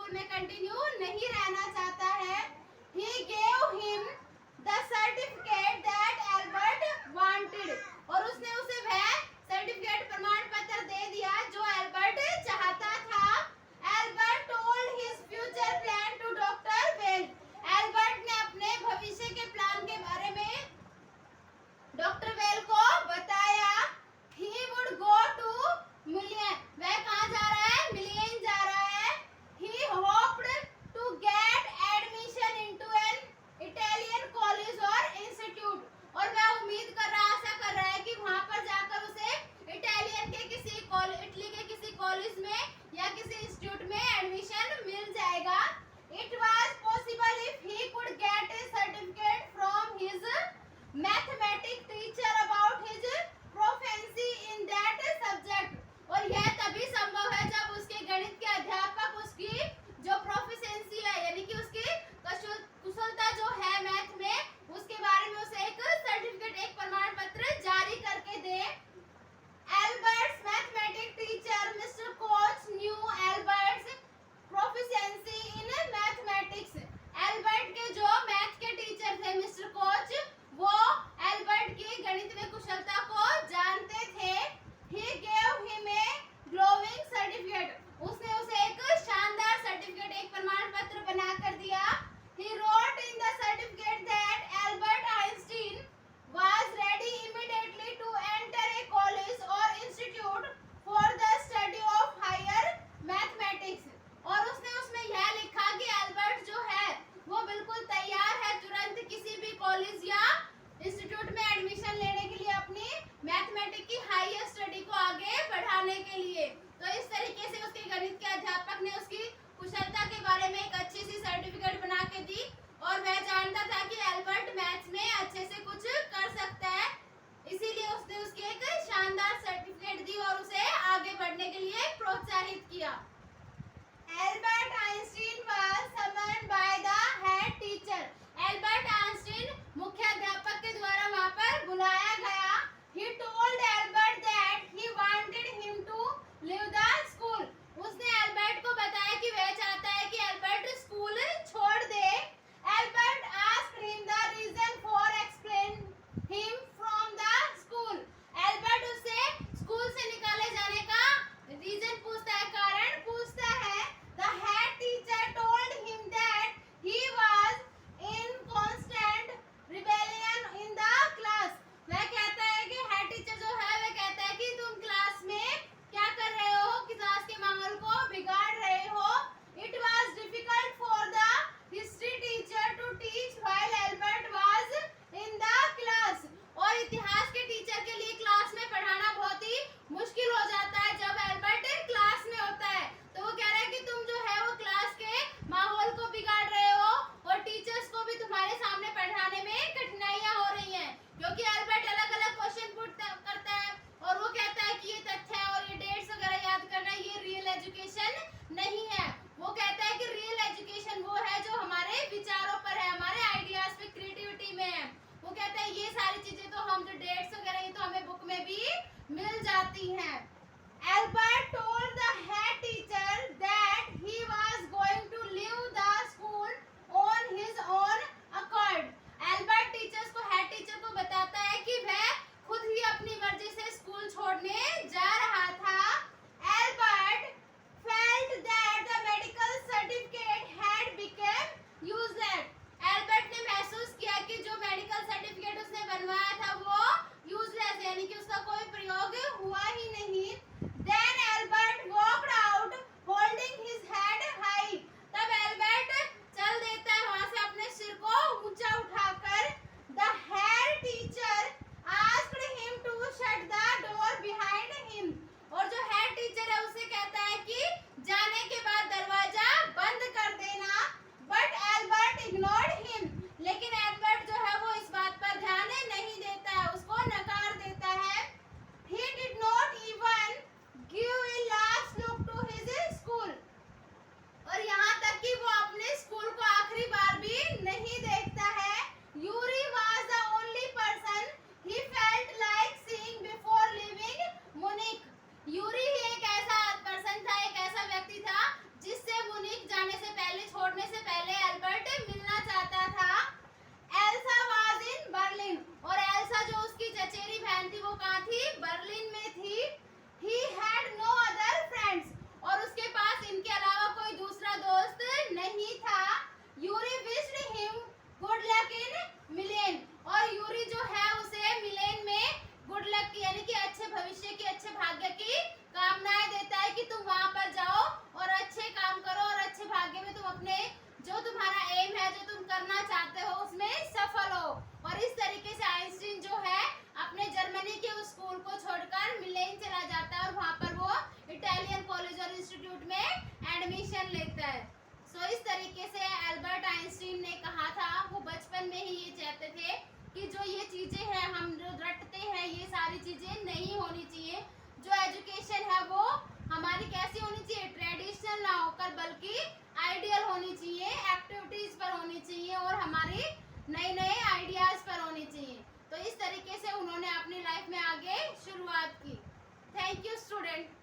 School में continue नहीं रहना चाहता है। He gave him the certificate that Albert wanted. और उसने उसे वह सर्टिफिकेट प्रमाण पत्र दे दिया जो एल्बर्ट चाहता था। Albert told his future plan to Dr. Well. Albert ने अपने भविष्य के प्लान के बारे में डॉक्टर वेल को बताया। He would go to Milan. वह कहाँ जा रहा है? मिलियन जा रहा है। He hoped to get admission into an Italian college or institute. और वह उम्मीद कर रहा, आशा कर रहा है कि वहाँ पर जाकर उसे इटालियन के किसी कॉलेज, इटली के किसी कॉलेज में या किसी इंस्टीट्यूट में एडमिशन मिल जाएगा। It was possible if he could get a certificate from his mathematics teacher about his proficiency in that subject. और यह तभी संभव है जब उसके गणित के अध्यापक उसकी जो प्रोफिशिएंसी है यानी कि उसकी कुशलता जो है मैथ में उसके बारे में उसे एक सर्टिफिकेट, एक प्रमाण पत्र जारी करके दे। Albert's mathematics teacher Mr. Koch knew Albert's proficiency in mathematics. Albert के जो मैथ के टीचर थे मिस्टर कोच, वो एल्बर्ट की गणित में कुशलता को जानते थे। He gave him a glowing certificate. उसने उसे एक शानदार सर्टिफिकेट, एक प्रमाण पत्र बनाकर दिया। He wrote in the certificate that Albert Einstein was ready immediately to enter a college or institute for the study of higher mathematics. और उसने उसमें यह लिखा कि एल्बर्ट जो है वो बिल्कुल तैयार है तुरंत किसी भी कॉलेज या इंस्टीट्यूट में एडमिशन लेने के लिए अपनी मैथमेटिक्स की हायर स्टडी को आगे बढ़ाने के लिए। तो इस तरीके से उसके गणित के अध्यापक ने उसकी कुशलता के बारे में एक अच्छी सी सर्टिफिकेट बना के दी और वह जानता था कि एल्बर्ट मैथ्स में अच्छे से कुछ कर सकता है, इसीलिए उसने उसकी एक शानदार सर्टिफिकेट दी और उसे आगे बढ़ने के लिए प्रोत्साहित किया। Albert Einstein was summoned by the head teacher. Albert Einstein मुख्य अध्यापक के द्वारा वहाँ पर बुलाया गया। He told Albert that he wanted him to leave the school. उसने एल्बर्ट को बताया कि वह चाहता है कि एल्बर्ट स्कूल छोड़ दे। Albert asked him the reason for expelling him from the school. Albert उससे स्कूल से निकाले जाने का रीजन पूछता है, कारण पूछता है। The head teacher told him that he was in constant rebellion in the class. वह कहता है कि हेड टीचर जो है वह कहता है कि तुम क्लास में क्या कर रहे हो, क्लास के माहौल को बिगाड़ रहे हो। It was difficult for the history teacher to teach while Albert was in the class. और इतिहास के टीचर के लिए क्लास में पढ़ाना बहुत ही मुश्किल हो जाता है जब एल्बर्ट क्लास में होता है। तो वो कह रहा है कि तुम जो है वो क्लास के माहौल को बिगाड़ रहे हो और टीचर्स को भी तुम्हारे सामने पढ़ाने में कठिनाइयां हो रही हैं, क्योंकि एल्बर्ट अलग अलग क्वेश्चन पुट करता है और वो कहता है कि ये तथ्य और ये डेट्स वगैरह याद करना ये रियल एजुकेशन नहीं है। वो कहता है कि रियल एजुकेशन वो है जो हमारे विचारों पर है, हमारे आइडियाज पे, क्रिएटिविटी में है। वो कहता है ये सारी चीजें तो हम जो डेट्स वगैरह ये तो हमें बुक में भी मिल जाती हैं। Albert told the head teacher that he was going to leave the school on his own accord. Albert teachers को, हेड टीचर को बताता है कि वह खुद ही अपनी मर्जी से स्कूल छोड़ने जा रहा था। Albert felt that the medical certificate had become useless. Albert ने महसूस किया कि जो मेडिकल सर्टिफिकेट उसने बनवाया था वो यूजलेस यानी कि उसका कोई प्रयोग हुआ ही नहीं। Then तरीके से एल्बर्ट आइंस्टीन ने कहा था, वो बचपन में ही ये चाहते थे कि जो ये चीजें हैं हम जो रटते हैं ये सारी चीजें नहीं होनी चाहिए।